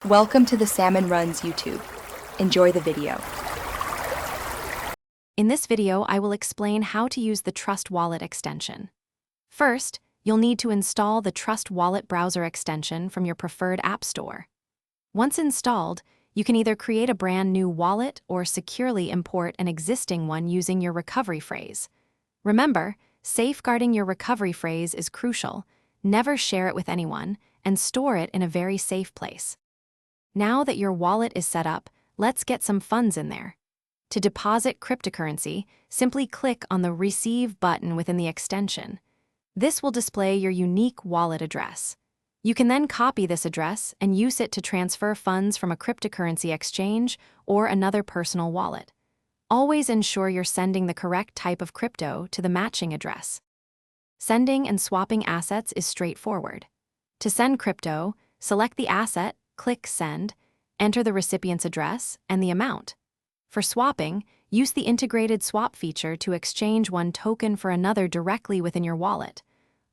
Welcome to the Salmon Runs YouTube. Enjoy the video. In this video, I will explain how to use the Trust Wallet extension. First, you'll need to install the Trust Wallet browser extension from your preferred app store. Once installed, you can either create a brand new wallet or securely import an existing one using your recovery phrase. Remember, safeguarding your recovery phrase is crucial. Never share it with anyone, and store it in a very safe place. Now that your wallet is set up, let's get some funds in there. To deposit cryptocurrency, simply click on the Receive button within the extension. This will display your unique wallet address. You can then copy this address and use it to transfer funds from a cryptocurrency exchange or another personal wallet. Always ensure you're sending the correct type of crypto to the matching address. Sending and swapping assets is straightforward. To send crypto, select the asset, click Send, enter the recipient's address and the amount. For swapping, use the integrated swap feature to exchange one token for another directly within your wallet.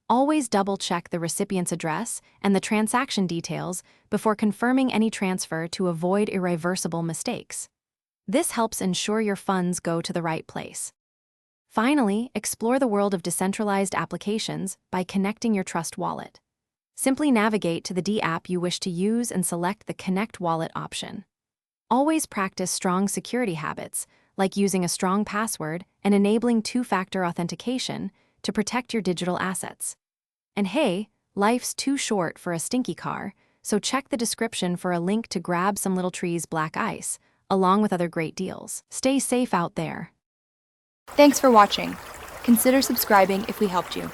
Always double-check the recipient's address and the transaction details before confirming any transfer to avoid irreversible mistakes. This helps ensure your funds go to the right place. Finally, explore the world of decentralized applications by connecting your Trust Wallet. Simply navigate to the D app you wish to use and select the Connect Wallet option. Always practice strong security habits, like using a strong password and enabling two-factor authentication to protect your digital assets. And hey, life's too short for a stinky car, so check the description for a link to grab some Little Tree's black ice, along with other great deals. Stay safe out there. Thanks for watching. Consider subscribing if we helped you.